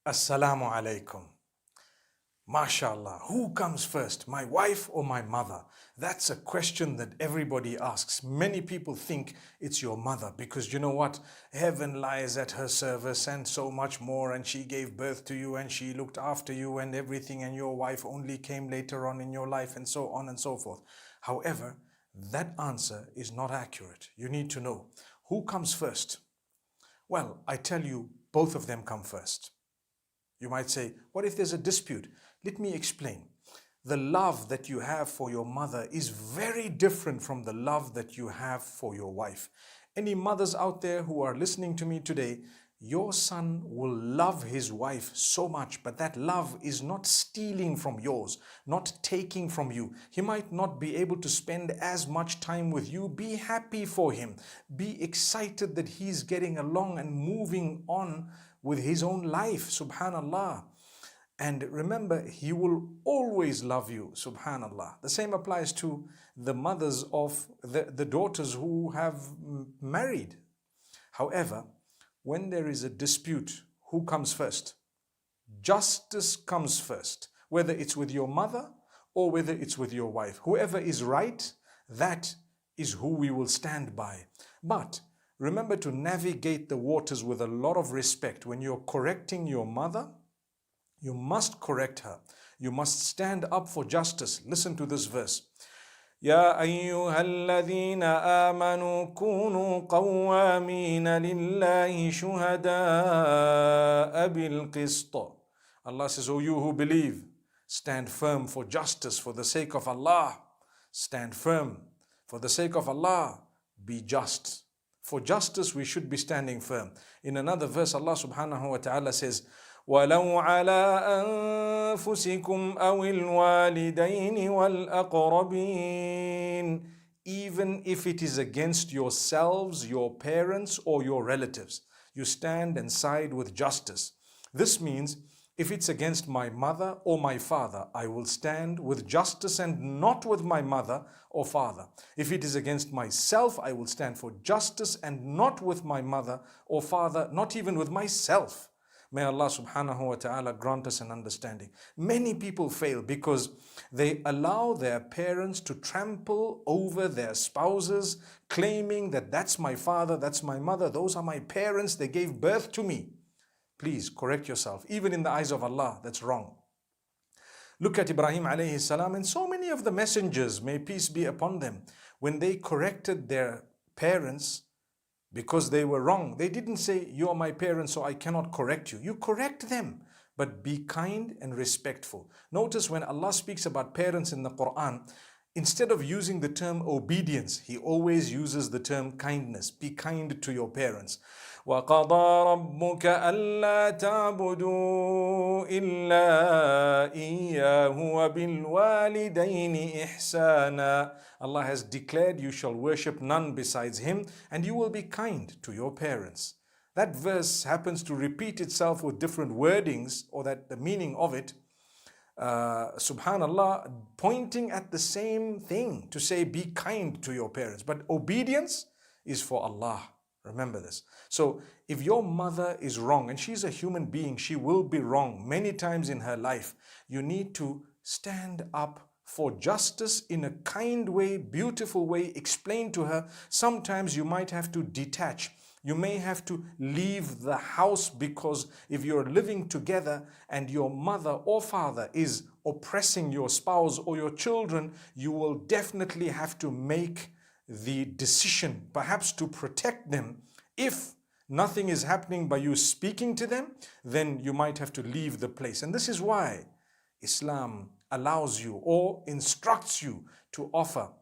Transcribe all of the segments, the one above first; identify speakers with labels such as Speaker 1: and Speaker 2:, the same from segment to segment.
Speaker 1: Assalamualaikum. MashaAllah, who comes first, my wife or my mother? That's a question that everybody asks. Many people think it's your mother because you know what? Heaven lies at her service and so much more, and she gave birth to you and she looked after you and everything, and your wife only came later on in your life, and so on and so forth. However, that answer is not accurate. You need to know who comes first. Well, I tell you, both of them come first. You might say, what if there's a dispute? Let me explain. The love that you have for your mother is very different from the love that you have for your wife. Any mothers out there who are listening to me today, your son will love his wife so much, but that love is not stealing from yours, not taking from you. He might not be able to spend as much time with you. Be happy for him. Be excited that he's getting along and moving on with his own life, subhanallah. And remember, he will always love you, subhanallah. The same applies to the mothers of the daughters who have married. However, when there is a dispute, who comes first? Justice comes first, whether it's with your mother or whether it's with your wife. Whoever is right, that is who we will stand by. But remember to navigate the waters with a lot of respect. When you're correcting your mother, you must correct her. You must stand up for justice. Listen to this verse. يا أيها الذين آمنوا كونوا قوامين لله شهداء بالقسط. Allah says, O you who believe, stand firm for justice for the sake of Allah. Stand firm for the sake of Allah. Be just. For justice we should be standing firm. In another verse, Allah subhanahu wa ta'ala says, وَلَوْ عَلَىٰ أَنفُسِكُمْ أَوِ الْوَالِدَيْنِ وَالْأَقْرَبِينَ. Even if it is against yourselves, your parents, or your relatives, you stand and side with justice. This means if it's against my mother or my father, I will stand with justice and not with my mother or father. If it is against myself, I will stand for justice and not with my mother or father, not even with myself. May Allah subhanahu wa ta'ala grant us an understanding. Many people fail because they allow their parents to trample over their spouses, claiming that that's my father, that's my mother, those are my parents, they gave birth to me. Please correct yourself. Even in the eyes of Allah, that's wrong. Look at Ibrahim alayhi salam and so many of the messengers, may peace be upon them, when they corrected their parents, because they were wrong. They didn't say, you are my parents, so I cannot correct you. You correct them, but be kind and respectful. Notice when Allah speaks about parents in the Quran, instead of using the term obedience, He always uses the term kindness. Be kind to your parents. وَقَضَى رَبُّكَ أَلَّا تَعْبُدُوا إِلَّا إِيَّاهُ وَبِالْوَالِدَيْنِ إِحْسَانًا. Allah has declared you shall worship none besides Him, and you will be kind to your parents. That verse happens to repeat itself with different wordings, or that the meaning of it, subhanallah, pointing at the same thing, to say be kind to your parents. But obedience is for Allah. Remember this. So if your mother is wrong, and she's a human being, she will be wrong many times in her life, you need to stand up for justice in a kind way, beautiful way, explain to her. Sometimes you might have to detach. You may have to leave the house, because if you're living together and your mother or father is oppressing your spouse or your children, you will definitely have to make the decision, perhaps to protect them. If nothing is happening by you speaking to them, then you might have to leave the place. And this is why Islam allows you or instructs you to offer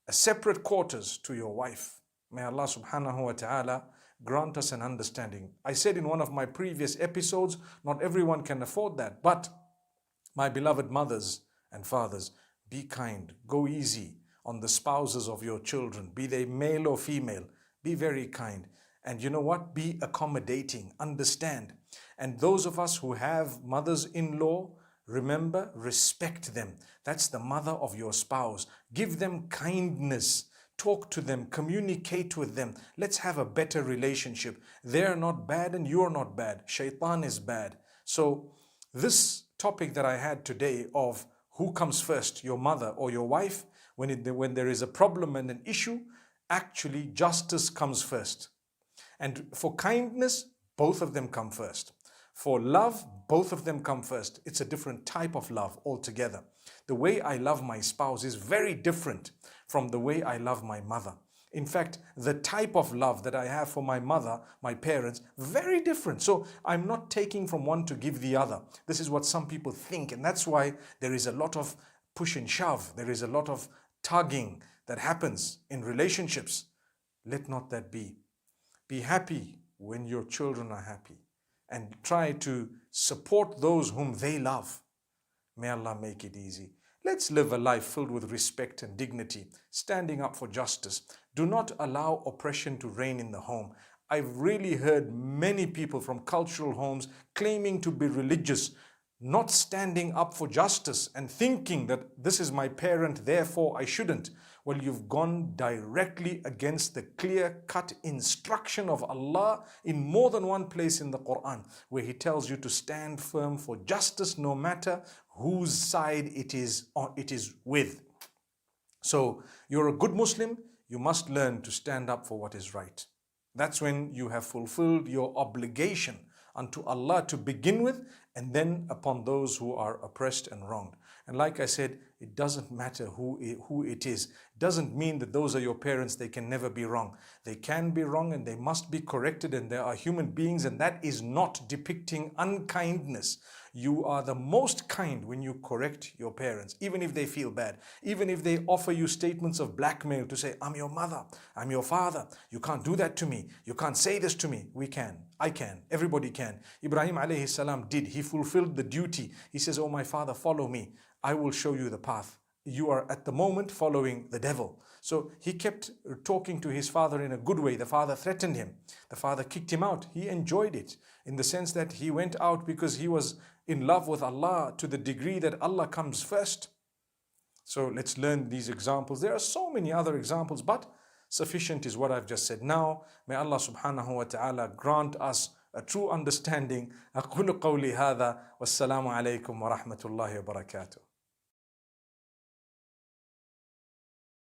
Speaker 1: a separate quarters to your wife. May Allah subhanahu wa ta'ala grant us an understanding. I said in one of my previous episodes, not everyone can afford that, but my beloved mothers and fathers, be kind, go easy on the spouses of your children, be they male or female. Be very kind. And you know what? Be accommodating, understand. And those of us who have mothers-in-law, remember, respect them. That's the mother of your spouse. Give them kindness. Talk to them, communicate with them. Let's have a better relationship. They're not bad and you're not bad. Shaitan is bad. So this topic that I had today of who comes first, your mother or your wife, when there is a problem and an issue, actually justice comes first. And for kindness, both of them come first. For love, both of them come first. It's a different type of love altogether. The way I love my spouse is very different from the way I love my mother. In fact, the type of love that I have for my mother, my parents, very different. So I'm not taking from one to give the other. This is what some people think, and that's why there is a lot of push and shove. There is a lot of tugging that happens in relationships. Let not that be. Be happy when your children are happy, and try to support those whom they love. May Allah make it easy. Let's live a life filled with respect and dignity, standing up for justice. Do not allow oppression to reign in the home. I've really heard many people from cultural homes claiming to be religious, not standing up for justice and thinking that this is my parent, therefore I shouldn't. Well, you've gone directly against the clear-cut instruction of Allah in more than one place in the Quran, where He tells you to stand firm for justice no matter whose side it is with. So you're a good Muslim, you must learn to stand up for what is right. That's when you have fulfilled your obligation unto Allah to begin with, and then upon those who are oppressed and wronged. And like I said, it doesn't matter who it is. It doesn't mean that those are your parents, they can never be wrong. They can be wrong and they must be corrected, and they are human beings, and that is not depicting unkindness. You are the most kind when you correct your parents, even if they feel bad, even if they offer you statements of blackmail to say, I'm your mother, I'm your father, you can't do that to me, you can't say this to me. We can, I can, everybody can. Ibrahim alayhi salam did, he fulfilled the duty. He says, oh my father, follow me, I will show you the path. You are at the moment following the devil. So he kept talking to his father in a good way. The father threatened him. The father kicked him out. He enjoyed it in the sense that he went out because he was in love with Allah to the degree that Allah comes first. So let's learn these examples. There are so many other examples, but sufficient is what I've just said. Now, may Allah subhanahu wa ta'ala grant us a true understanding. أقول قولي هذا والسلام عليكم ورحمة الله وبركاته.